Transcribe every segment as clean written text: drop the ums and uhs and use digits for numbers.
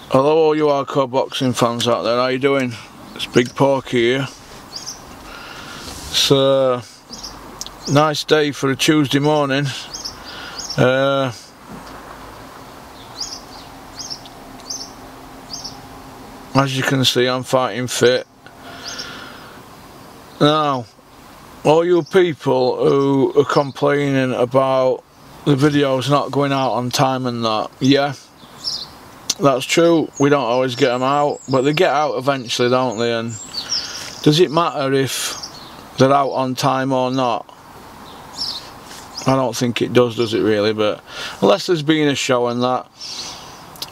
Hello all you hardcore boxing fans out there, how you doing? It's Big Porky here. It's a nice day for a Tuesday morning. As you can see, I'm fighting fit. Now, all you people who are complaining about the videos not going out on time and that, yeah, that's true, we don't always get them out, but they get out eventually, don't they? And does it matter if they're out on time or not? I don't think it does it really? But unless there's been a show and that.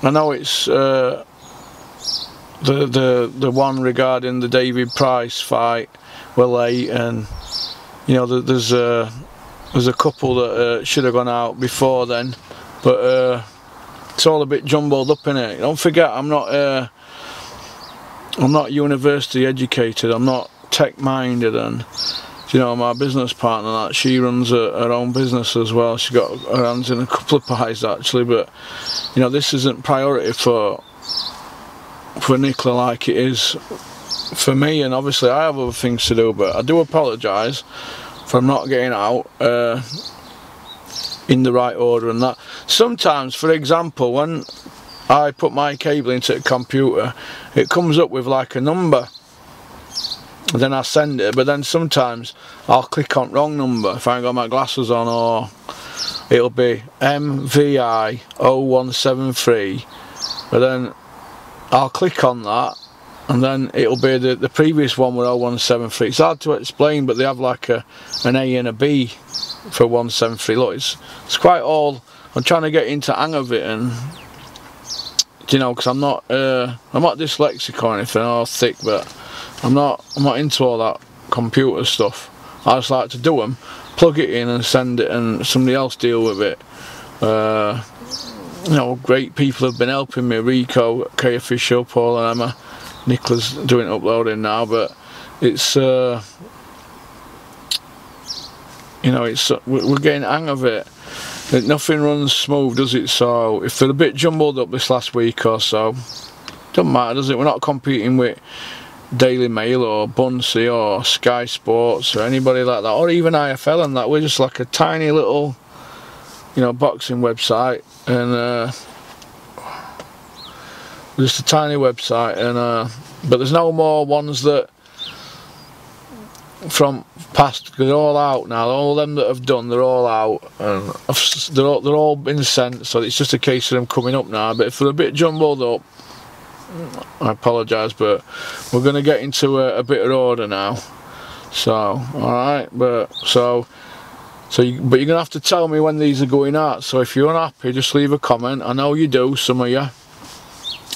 I know it's the one regarding the David Price fight were late, and you know there's a couple that should have gone out before then, but it's all a bit jumbled up in it. Don't forget, I'm not university educated, I'm not tech minded, and you know, my business partner, that she runs her own business as well. She got her hands in a couple of pies actually, but you know, this isn't priority for Nicola like it is for me, and obviously I have other things to do. But I do apologise for not getting out in the right order and that. Sometimes, for example, when I put my cable into the computer, it comes up with like a number, and then I send it, but then sometimes I'll click on wrong number if I ain't got my glasses on, or it'll be MVI 0173, but then I'll click on that and then it'll be the previous one with 0173. It's hard to explain, but they have like an A and a B for 173. Look, it's quite all. I'm trying to get into hang of it, and you know, because I'm not dyslexic or anything, or thick, but I'm not into all that computer stuff. I just like to do them, plug it in and send it, and somebody else deal with it. You know, great people have been helping me. Rico, K Official, Paul and Emma. Nicola's doing uploading now, but it's you know, it's we're getting the hang of it. Nothing runs smooth, does it? So if they're a bit jumbled up this last week or so, doesn't matter, does it? We're not competing with Daily Mail or Bunsey or Sky Sports or anybody like that, or even IFL and that. We're just like a tiny little, you know, boxing website, and just a tiny website, and but there's no more ones that from past. They're all out now. All them that have done, they're all out, and they're all been sent. So it's just a case of them coming up now. But if they're a bit jumbled up, I apologise, but we're going to get into a bit of order now. So alright, but but you're going to have to tell me when these are going out. So if you're unhappy, just leave a comment. I know you do, some of you.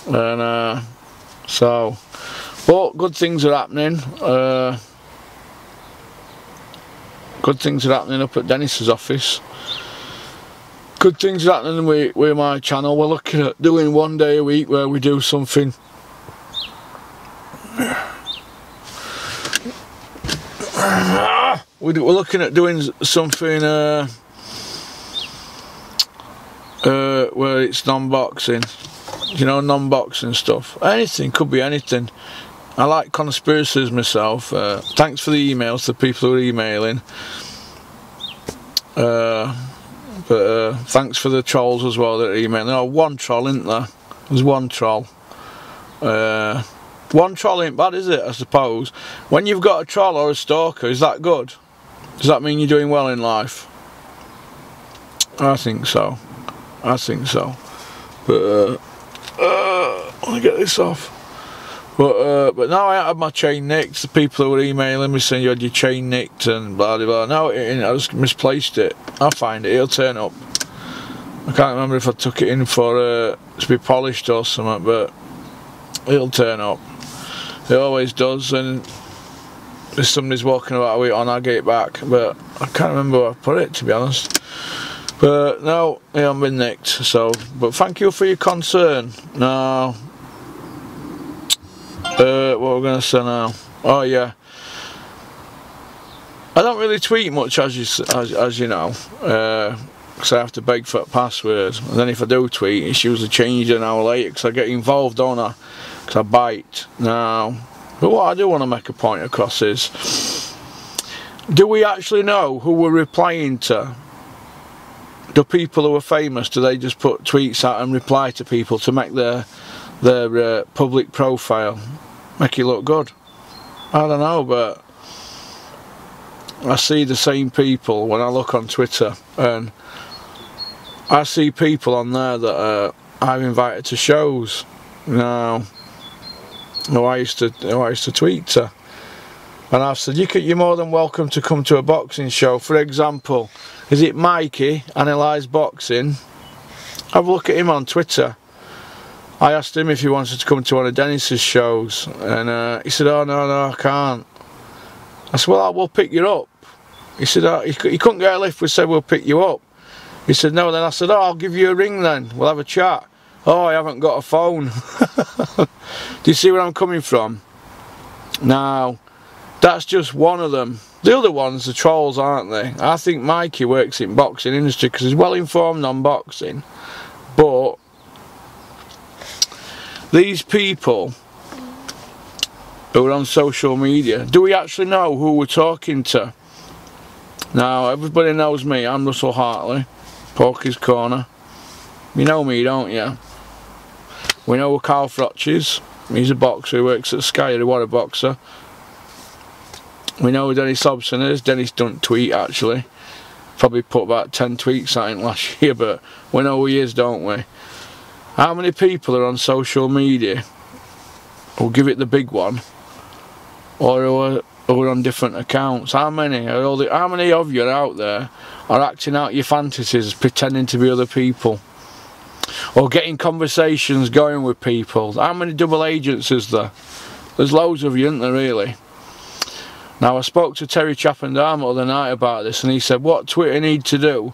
And but good things are happening. Good things are happening up at Dennis's office. Good things are happening with my channel. We're looking at doing one day a week where we do something. We're looking at doing something where it's non-boxing. You know, non-boxing stuff. Anything, could be anything. I like conspiracies myself. Thanks for the emails to people who are emailing. But thanks for the trolls as well that are emailing. Oh, one troll, isn't there? There's one troll. One troll ain't bad, is it, I suppose? When you've got a troll or a stalker, is that good? Does that mean you're doing well in life? I think so. I think so. But let me get this off. But now I have my chain nicked. The people who were emailing me saying you had your chain nicked and blah blah blah. No, I just misplaced it. I'll find it. It'll turn up. I can't remember if I took it in for to be polished or something, but it'll turn up. It always does. And if somebody's walking about with it on, I'll get it back. But I can't remember where I put it, to be honest. But no, it hasn't been nicked. So, but thank you for your concern. Now, what we're going to say now? Oh yeah. I don't really tweet much, as you know, because I have to beg for a password. And then if I do tweet, it's usually changed an hour later because I get involved, don't I? Because I bite. Now, but what I do want to make a point across is, do we actually know who we're replying to? Do people who are famous, do they just put tweets out and reply to people to make their public profile, make it look good? I don't know, but I see the same people when I look on Twitter, and I see people on there that I've invited to shows now, who I used to tweet to, and I've said, you're more than welcome to come to a boxing show. For example, is it Mikey Analyze Boxing? Have a look at him on Twitter. I asked him if he wanted to come to one of Dennis's shows, and he said, oh no, I can't. I said, well, I will pick you up. He said, he couldn't get a lift. We said, we'll pick you up. He said, no. Then I said, oh, I'll give you a ring then. We'll have a chat. Oh, I haven't got a phone. Do you see where I'm coming from? Now, that's just one of them. The other ones are trolls, aren't they? I think Mikey works in boxing industry because he's well informed on boxing. But these people who are on social media, do we actually know who we're talking to? Now, everybody knows me. I'm Russell Hartley, Porky's Corner. You know me, don't you? We know who Carl Frotch is. He's a boxer. He works at Sky. He was a boxer. We know who Dennis Hobson is. Dennis don't tweet, actually. Probably put about 10 tweets out in last year, but we know who he is, don't we? How many people are on social media who give it the big one, or who are on different accounts? How many? How many of you are out there are acting out your fantasies, pretending to be other people, or getting conversations going with people? How many double agents is there? There's loads of you, isn't there, really? Now, I spoke to Terry Chappendam the other night about this, and he said what Twitter need to do,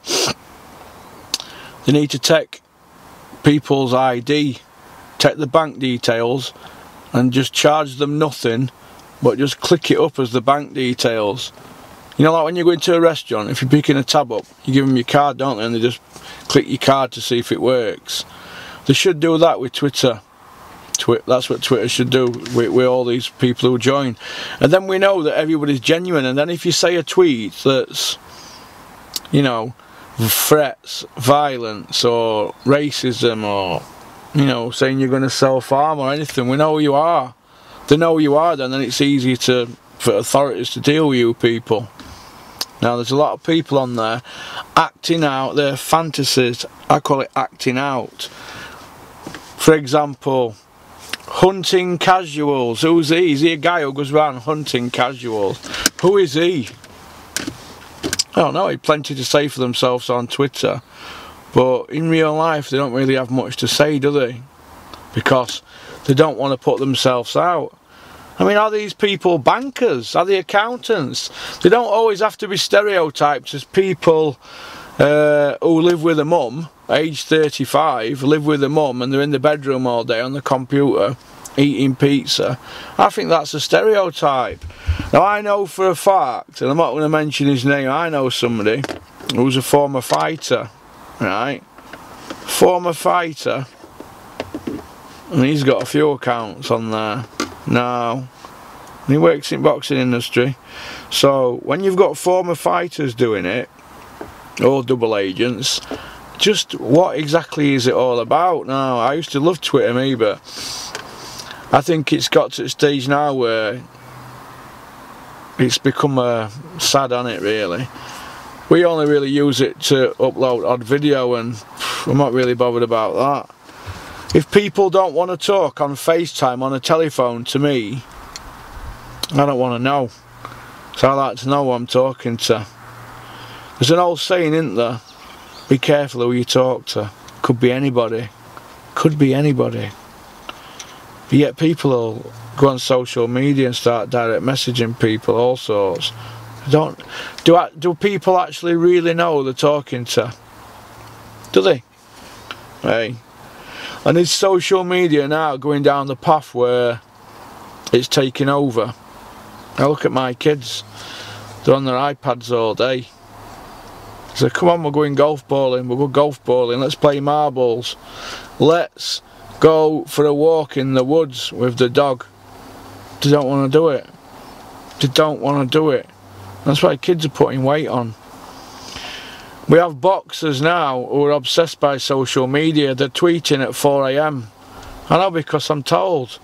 they need to take people's ID, take the bank details, and just charge them nothing, but just click it up as the bank details. You know, like when you go into a restaurant, if you're picking a tab up, you give them your card, don't they, and they just click your card to see if it works. They should do that with Twitter. That's what Twitter should do with all these people who join, and then we know that everybody's genuine. And then if you say a tweet that's, you know, threats, violence, or racism, or, you know, saying you're going to self-harm or anything, we know who you are. They know who you are, then it's easy for authorities to deal with you people. Now, there's a lot of people on there acting out their fantasies. I call it acting out. For example, hunting casuals. Who's he? Is he a guy who goes around hunting casuals? Who is he? I don't know. He plenty to say for themselves on Twitter, but in real life they don't really have much to say, do they? Because they don't want to put themselves out. I mean, are these people bankers? Are they accountants? They don't always have to be stereotyped as people who live with a mum, age 35, live with a mum, and they're in the bedroom all day on the computer eating pizza. I think that's a stereotype. Now, I know for a fact, and I'm not going to mention his name, I know somebody who's a former fighter, right? Former fighter, and he's got a few accounts on there now. And he works in boxing industry. So when you've got former fighters doing it, or double agents, just what exactly is it all about now? I used to love Twitter, me, but I think it's got to the stage now where it's become sad, hasn't it, really? We only really use it to upload odd video, and I'm not really bothered about that. If people don't want to talk on FaceTime on a telephone to me, I don't want to know. So I like to know who I'm talking to. There's an old saying, isn't there? Be careful who you talk to. Could be anybody. Could be anybody. But yet people will go on social media and start direct messaging people, all sorts. Do people actually really know who they're talking to? Do they? Hey. And is social media now going down the path where it's taking over? I look at my kids. They're on their iPads all day. So come on, we're going golf bowling, we'll go golf bowling, let's play marbles. Let's go for a walk in the woods with the dog. They don't want to do it. They don't want to do it. That's why kids are putting weight on. We have boxers now who are obsessed by social media. They're tweeting at 4 AM. I know, because I'm told.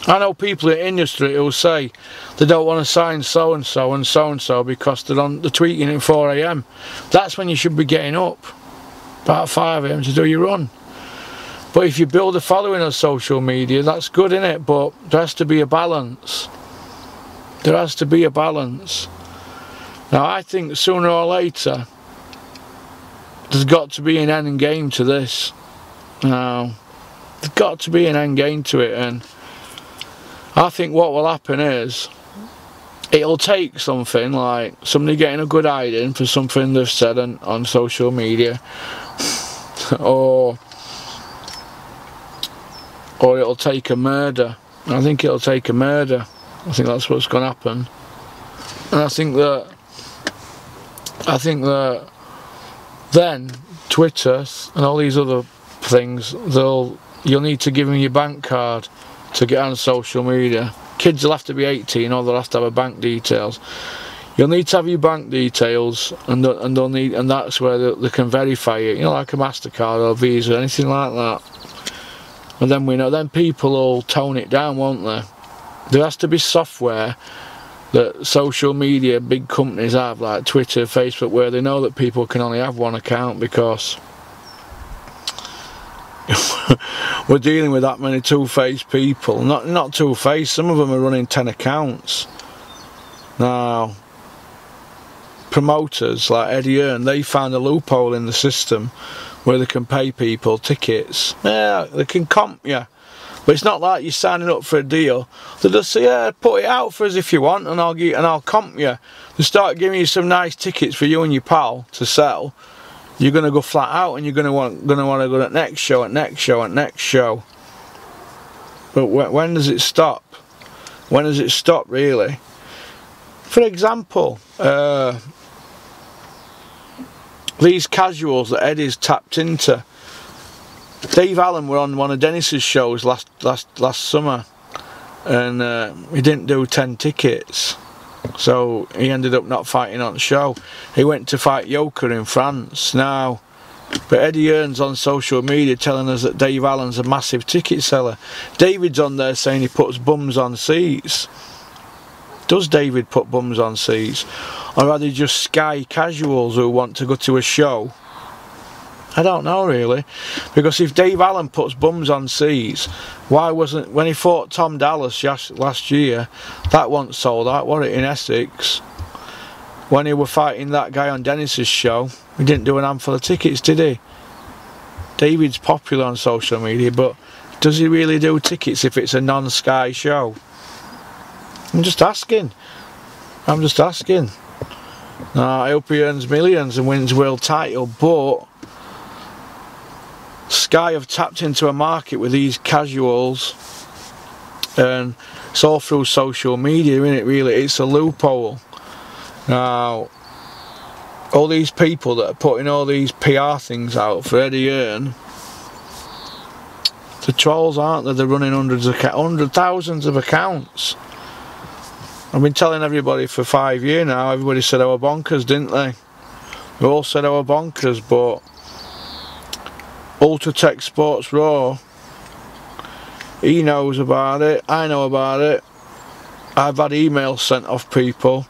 I know people in the industry who say they don't want to sign so-and-so and so-and-so because they're tweeting at 4 AM. That's when you should be getting up, about 5 AM, to do your run. But if you build a following on social media, that's good, innit? But there has to be a balance. There has to be a balance. Now, I think sooner or later there's got to be an end game to this. Now, there's got to be an end game to it, and I think what will happen is it'll take something like somebody getting a good hiding for something they've said on social media, or it'll take a murder. I think it'll take a murder. I think that's what's going to happen, and I think that then Twitter and all these other things, you'll need to give them your bank card to get on social media. Kids will have to be 18, or they'll have to have a bank details. You'll need to have your bank details, and that's where they can verify it. You know, like a MasterCard or Visa, anything like that. And then we know, then people will tone it down, won't they? There has to be software that social media big companies have, like Twitter, Facebook, where they know that people can only have one account, because we're dealing with that many two-faced people. Not two-faced, some of them are running 10 accounts. Now, promoters like Eddie Hearn, they found a loophole in the system where they can pay people tickets. Yeah, they can comp you. But it's not like you're signing up for a deal. They just say, yeah, put it out for us if you want, and I'll comp you. They start giving you some nice tickets for you and your pal to sell. You're going to go flat out, and you're going to want to go to next show, at next show, at next show. But when does it stop? When does it stop, really? For example, these casuals that Eddie's tapped into. Dave Allen were on one of Dennis's shows last summer, and he didn't do 10 tickets, so he ended up not fighting on the show. He went to fight Yoker in France now, but Eddie Hearn's on social media telling us that Dave Allen's a massive ticket seller. David's on there saying he puts bums on seats. Does David put bums on seats, or are they just Sky casuals who want to go to a show? I don't know, really, because if Dave Allen puts bums on seats, why wasn't, when he fought Tom Dallas last year, that wasn't sold out, was it, in Essex? When he were fighting that guy on Dennis's show, he didn't do an handful of tickets, did he? David's popular on social media, but does he really do tickets if it's a non-Sky show? I'm just asking. I'm just asking. I hope he earns millions and wins world title, but Sky have tapped into a market with these casuals, and it's all through social media, isn't it, really? It's a loophole. Now, all these people that are putting all these PR things out for Eddie Hearn, the trolls, aren't they? They're running thousands of accounts. I've been telling everybody for 5 years now. Everybody said I were bonkers, didn't they? They all said I were bonkers, but Ultratech Sports Raw, he knows about it, I know about it. I've had emails sent off people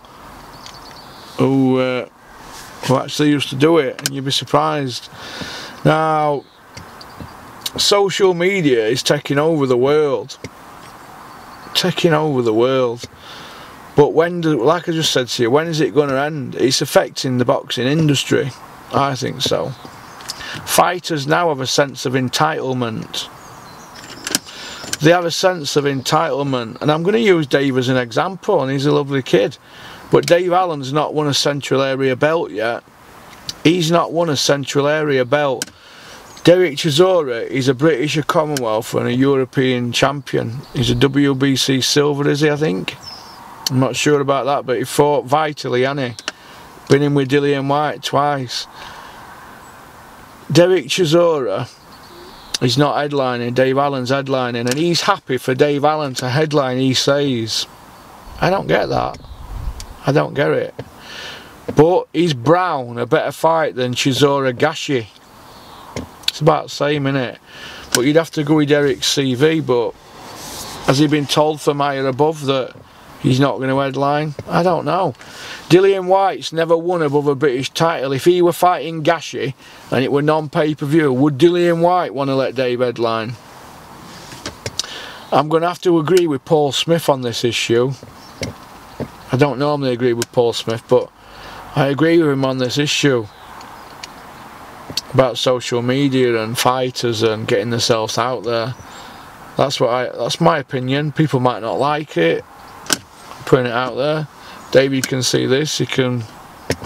who actually used to do it, and you'd be surprised. Now, social media is taking over the world. Taking over the world. But like I just said to you, when is it going to end? It's affecting the boxing industry. I think so. Fighters now have a sense of entitlement. They have a sense of entitlement, and I'm going to use Dave as an example, and he's a lovely kid, but Dave Allen's not won a Central Area belt yet. He's not won a Central Area belt. Derek Chisora is a British, a Commonwealth, and a European champion. He's a WBC silver, is he, I think? I'm not sure about that, but he fought vitally, hasn't he? Been in with Dillian Whyte twice. Derek Chisora is not headlining, Dave Allen's headlining, and he's happy for Dave Allen to headline, he says. I don't get that. I don't get it. But is Brown a better fight than Chisora Gashi? It's about the same, innit? But you'd have to go with Derek's CV, but has he been told from higher above that he's not going to headline? I don't know. Dillian Whyte's never won above a British title. If he were fighting Gashi and it were non-pay-per-view, would Dillian Whyte want to let Dave headline? I'm going to have to agree with Paul Smith on this issue. I don't normally agree with Paul Smith, but I agree with him on this issue about social media and fighters and getting themselves out there. That's my opinion. People might not like it. Putting it out there. David can see this. He can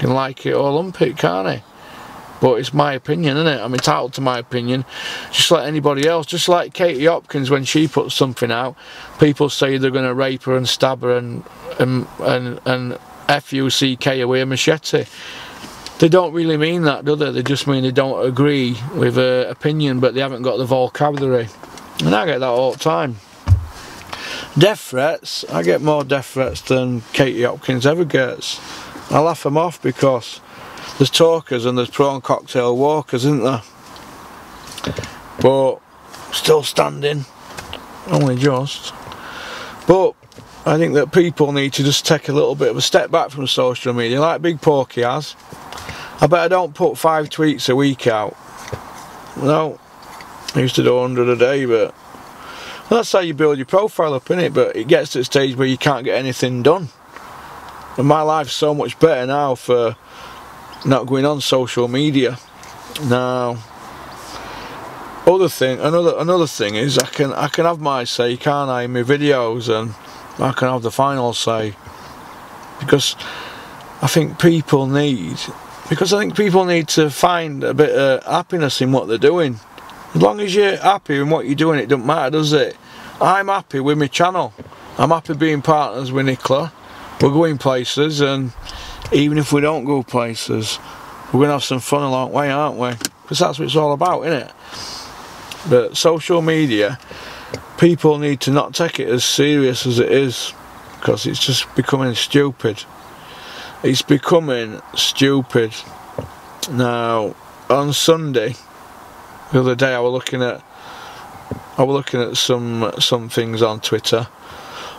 like it or lump it, can't he? But it's my opinion, isn't it? I'm entitled to my opinion, just like anybody else. Just like Katie Hopkins, when she puts something out, people say they're going to rape her and stab her and F-U-C-K her with a machete. They don't really mean that, do they? They just mean they don't agree with her opinion, but they haven't got the vocabulary. And I get that all the time. Death threats, I get more death threats than Katie Hopkins ever gets. I laugh them off because there's talkers and there's prawn cocktail walkers, isn't there? But still standing, only just. But I think that people need to just take a little bit of a step back from social media, like Big Porky has. I bet I don't put 5 tweets a week out. No, I used to do 100 a day, but that's how you build your profile up, innit? But it gets to the stage where you can't get anything done. And my life's so much better now for not going on social media. Now, another thing is I can have my say, can't I, in my videos, and I can have the final say, because I think people need to find a bit of happiness in what they're doing. As long as you're happy in what you're doing, it doesn't matter, does it? I'm happy with my channel. I'm happy being partners with Nicola. We're going places, and even if we don't go places, we're going to have some fun along the way, aren't we? Because that's what it's all about, isn't it? But social media, people need to not take it as serious as it is, because it's just becoming stupid. It's becoming stupid. Now, on Sunday, the other day, I was looking at some things on Twitter,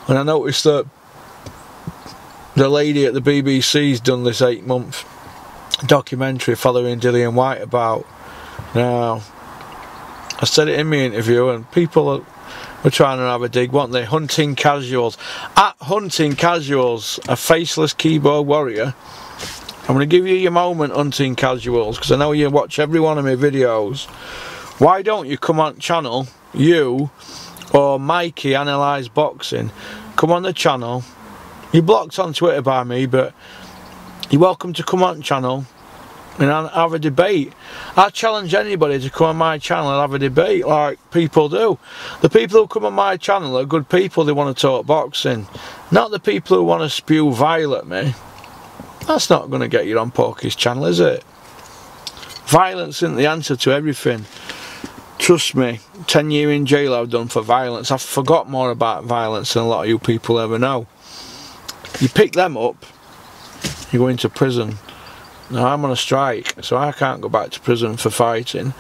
and I noticed that the lady at the BBC's done this 8-month documentary following Dillian Whyte about. Now, I said it in my interview, and people were trying to have a dig, weren't they? Hunting Casuals. At Hunting Casuals, a faceless keyboard warrior. I'm going to give you your moment, Hunting Casuals, because I know you watch every one of my videos. Why don't you come on channel, you or Mikey Analyze Boxing, come on the channel. You're blocked on Twitter by me, but you're welcome to come on channel and have a debate. I challenge anybody to come on my channel and have a debate like people do. The people who come on my channel are good people. They want to talk boxing, not the people who want to spew vile at me. That's not going to get you on Porky's channel, is it? Violence isn't the answer to everything. Trust me, 10 years in jail I've done for violence. I've forgot more about violence than a lot of you people ever know. You pick them up, you go into prison. Now I'm on a strike, so I can't go back to prison for fighting.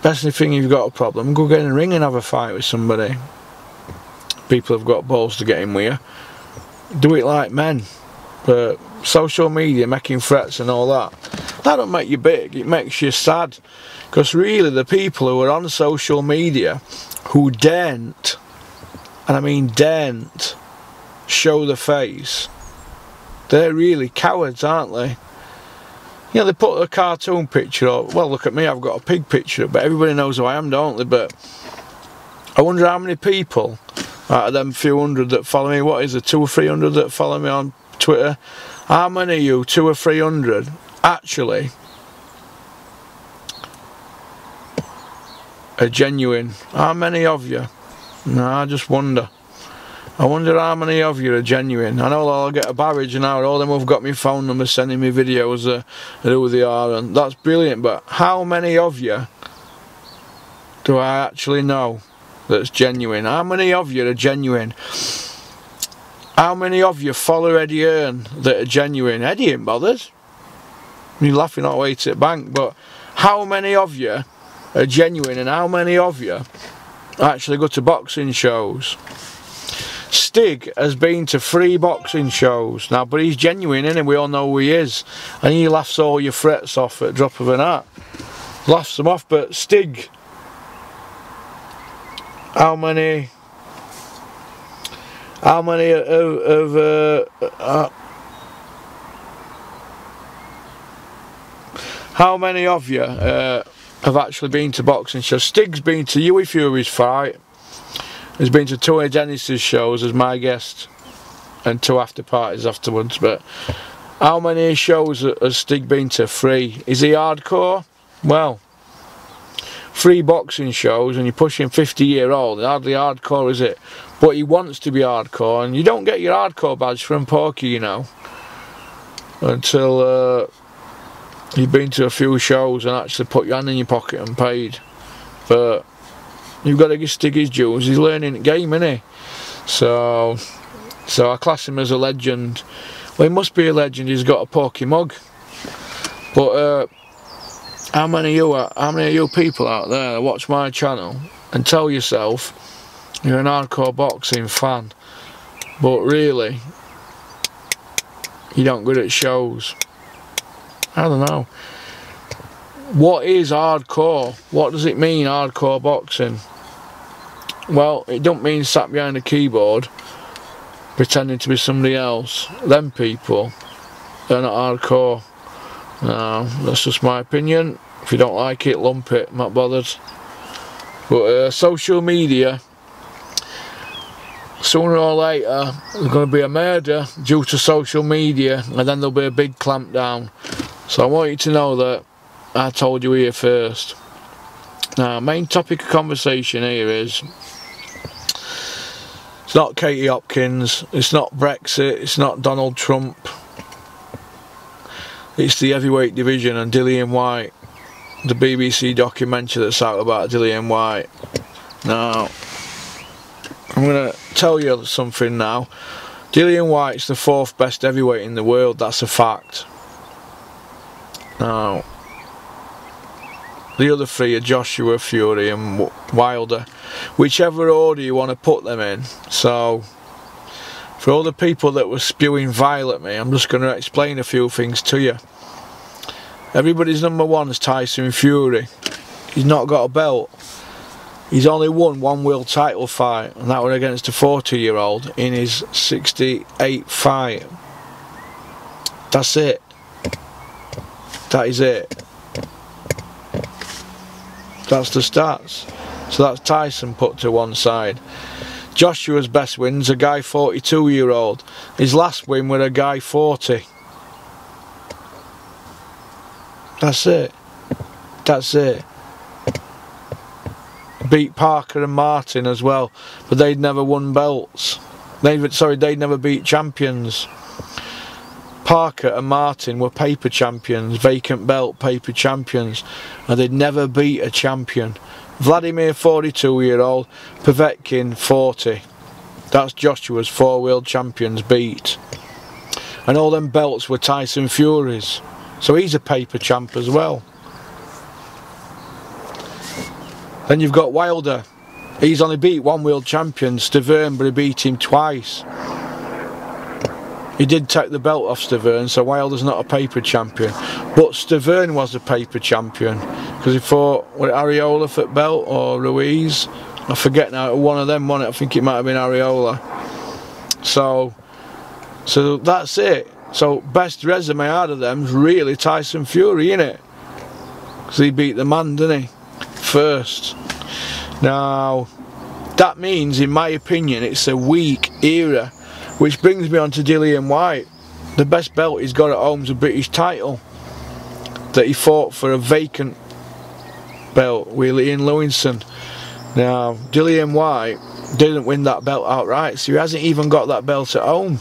Best thing, you've got a problem, go get in a ring and have a fight with somebody. People have got balls to get in with you. Do it like men. But social media, making threats and all that, that don't make you big, it makes you sad. Because really the people who are on social media who daren't, and I mean daren't, show the face, they're really cowards, aren't they? You know, they put a cartoon picture up. Well, look at me, I've got a pig picture up, but everybody knows who I am, don't they? But I wonder how many people out of them few hundred that follow me, what is it, 200 or 300 that follow me on Twitter, how many of you, 200 or 300, actually are genuine? How many of you? No, I just wonder. I wonder how many of you are genuine. I know I'll get a barrage now, all them who've got me phone numbers sending me videos of who they are, and that's brilliant, but how many of you do I actually know that's genuine? How many of you are genuine? How many of you follow Eddie Hearn that are genuine? Eddie ain't bothered. You're laughing all the way to the bank, but how many of you are genuine, and how many of you actually go to boxing shows? Stig has been to 3 boxing shows now, but he's genuine, isn't he? We all know who he is, and he laughs all your frets off at the drop of an hat. Laughs them off. But Stig, how many of you have actually been to boxing shows? Stig's been to Huey Fury's fight. He's been to 2 of Dennis's shows as my guest, and 2 after parties afterwards. But how many shows has Stig been to? 3. Is he hardcore? Well, 3 boxing shows, and you're pushing 50-year-old. Hardly hardcore, is it? But he wants to be hardcore, and you don't get your hardcore badge from Porky, you know, until you've been to a few shows and actually put your hand in your pocket and paid. But you've got to give Stig his dues. He's learning the game, isn't he? So I class him as a legend. Well, he must be a legend. He's got a Porky mug. But how many of you people out there that watch my channel and tell yourself you're an hardcore boxing fan, but really you don't go at shows? I don't know. What is hardcore? What does it mean, hardcore boxing? Well, it don't mean sat behind a keyboard pretending to be somebody else. Them people, they're not hardcore. No, that's just my opinion. If you don't like it, lump it, I'm not bothered. But social media, sooner or later there's going to be a murder due to social media, and then there'll be a big clampdown. So I want you to know that I told you here first. Now, main topic of conversation here is, it's not Katie Hopkins, it's not Brexit, it's not Donald Trump. It's the heavyweight division and Dillian Whyte, the BBC documentary that's out about Dillian Whyte. Now, I'm going to tell you something now. Dillian Whyte's the 4th best heavyweight in the world, that's a fact. Now, the other 3 are Joshua, Fury and Wilder, whichever order you want to put them in. So, for all the people that were spewing vile at me, I'm just going to explain a few things to you. Everybody's number 1 is Tyson Fury. He's not got a belt. He's only won 1 world title fight, and that was against a 40-year-old in his 68th fight. That's it. That is it. That's the stats. So that's Tyson put to one side. Joshua's best win's a guy 42-year-old. His last win was a guy 40. That's it. That's it. Beat Parker and Martin as well, but they'd never won belts. They'd never beat champions. Parker and Martin were paper champions, vacant belt paper champions, and they'd never beat a champion. Vladimir 42-year-old, Povetkin 40. That's Joshua's 4 world champions beat. And all them belts were Tyson Fury's. So he's a paper champ as well. Then you've got Wilder. He's only beat 1 world champion, Stavern, but he beat him twice. He did take the belt off Stavern, so Wilder's not a paper champion. But Stavern was a paper champion, because he fought, was it Ariola for the belt, or Ruiz? I forget now, one of them won it, I think it might have been Ariola. So that's it. So best resume out of them's really Tyson Fury, innit? Because he beat the man, didn't he? First. Now, that means, in my opinion, it's a weak era. Which brings me on to Dillian Whyte. The best belt he's got at home is a British title that he fought for a vacant belt with Ian Lewinson. Now, Dillian Whyte didn't win that belt outright, so he hasn't even got that belt at home.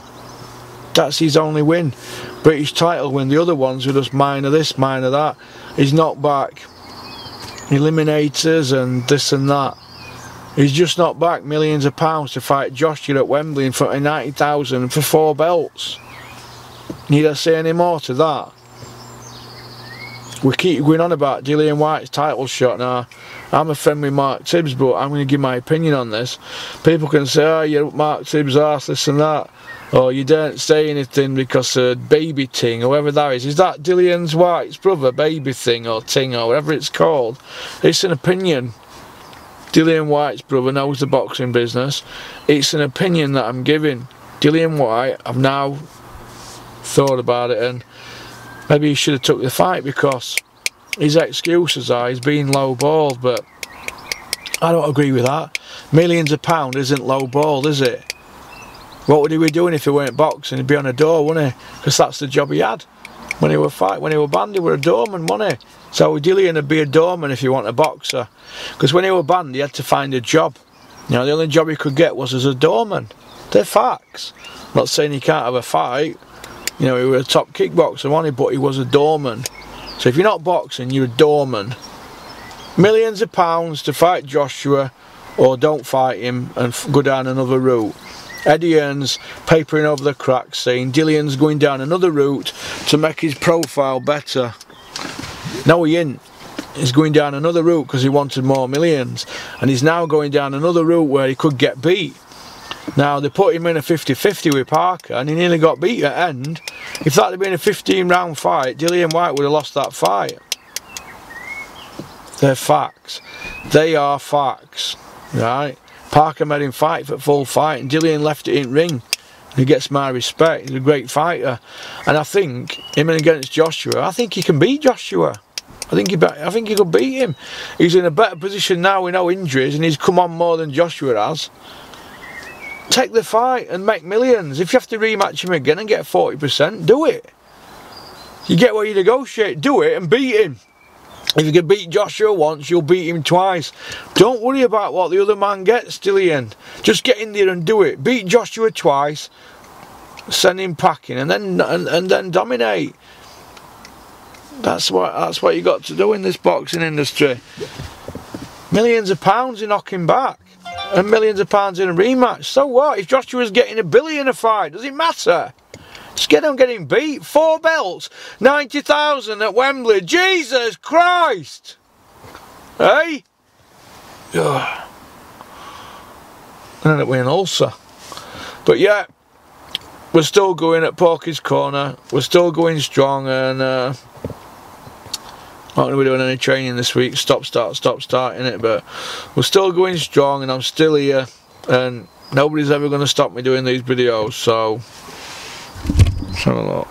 That's his only win. British title win. The other ones were just minor this, minor that. He's knocked back eliminators and this and that. He's just knocked back millions of pounds to fight Joshua at Wembley in front of 90,000 for 4 belts. Need I say any more to that? We keep going on about Dillian Whyte's title shot now. I'm a friend with Mark Tibbs, but I'm going to give my opinion on this. People can say, oh, you're Mark Tibbs' arse, this and that. Or you don't say anything because of Baby Ting, or whatever that is. Is that Dillian Whyte's brother, Baby Thing, or Ting, or whatever it's called? It's an opinion. Dillian Whyte's brother knows the boxing business. It's an opinion that I'm giving. Dillian Whyte, I've now thought about it, and maybe he should have took the fight, because his excuses are he's being low-balled, but I don't agree with that. Millions of pounds isn't low-balled, is it? What would he be doing if he weren't boxing? He'd be on a door, wouldn't he? Because that's the job he had. When he were banned, he were a doorman, wasn't he? So Dillian would be a doorman if you want a boxer. Because when he were banned, he had to find a job. You know, the only job he could get was as a doorman. They're facts. I'm not saying he can't have a fight. You know, he was a top kickboxer, wasn't he? But he was a doorman. So if you're not boxing, you're a doorman. Millions of pounds to fight Joshua, or don't fight him and go down another route. Eddie Earns papering over the cracks, saying Dillian's going down another route to make his profile better. No, he ain't. He's going down another route because he wanted more millions, and he's now going down another route where he could get beat. Now, they put him in a 50-50 with Parker, and he nearly got beat at end. If that had been a 15-round fight, Dillian Whyte would have lost that fight. They're facts. They are facts, right? Parker made him fight for full fight, and Dillian left it in ring. He gets my respect. He's a great fighter, and I think him against Joshua, I think he can beat Joshua. I think he could beat him. He's in a better position now with no injuries, and he's come on more than Joshua has. Take the fight and make millions. If you have to rematch him again and get 40%, do it. You get what you negotiate, do it and beat him. If you can beat Joshua once, you'll beat him twice. Don't worry about what the other man gets, Dillian. Just get in there and do it. Beat Joshua twice, send him packing, and then dominate. That's what you got to do in this boxing industry. Millions of pounds in knocking back, and millions of pounds in a rematch. So what? If Joshua's getting $1 billion a fight, does it matter? Just get on getting beat. 4 belts, 90,000 at Wembley. Jesus Christ! Hey? Ugh. I ended up with an ulcer. But yeah, we're still going at Porky's Corner. We're still going strong, and not going to be doing any training this week. Stop starting it, but we're still going strong, and I'm still here, and nobody's ever going to stop me doing these videos. So let's have a look.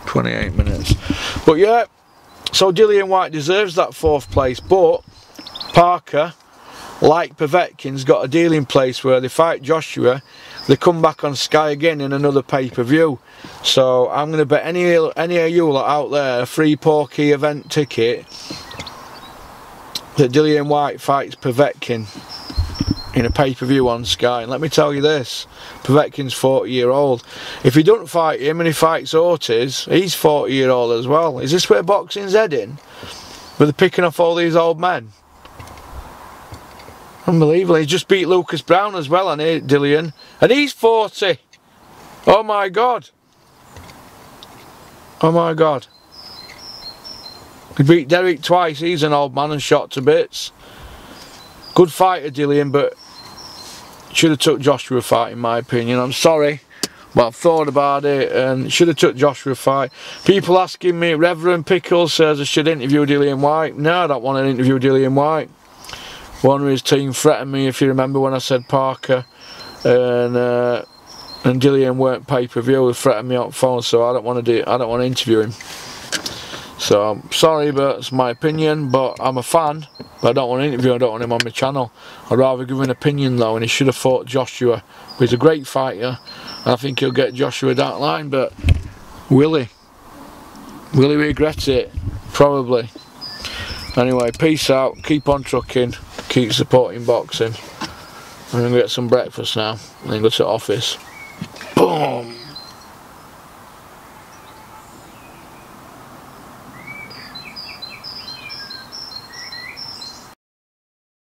28 minutes. But yeah, so Dillian Whyte deserves that 4th place, but Parker, like Povetkin's, got a deal in place where they fight Joshua, they come back on Sky again in another pay-per-view. So I'm going to bet any of you lot out there a free Porky event ticket that Dillian Whyte fights Povetkin in a pay-per-view on Sky. And let me tell you this, Povetkin's 40-year-old. If he doesn't fight him and he fights Ortiz, he's 40-year-old as well. Is this where boxing's heading? Where they're picking off all these old men? Unbelievable. He just beat Lucas Brown as well, and Dillian, and he's 40. Oh my God. Oh my God. He beat Derek twice. He's an old man and shot to bits. Good fighter, Dillian, but should have took Joshua fight, in my opinion. I'm sorry, but I've thought about it, and should have took Joshua fight. People asking me, Reverend Pickles says I should interview Dillian Whyte. No, I don't want to interview Dillian Whyte. One of his team threatened me, if you remember when I said Parker and Dillian weren't pay-per-view, threatened me on phone, so I don't want to interview him. So I'm sorry, but it's my opinion, but I'm a fan, but I don't want to interview him, I don't want him on my channel. I'd rather give an opinion though, and he should have fought Joshua. But he's a great fighter, and I think he'll get Joshua that line, but will he? Will he regret it? Probably. Anyway, peace out, keep on trucking, keep supporting boxing. I'm going to get some breakfast now and then go to the office. Boom!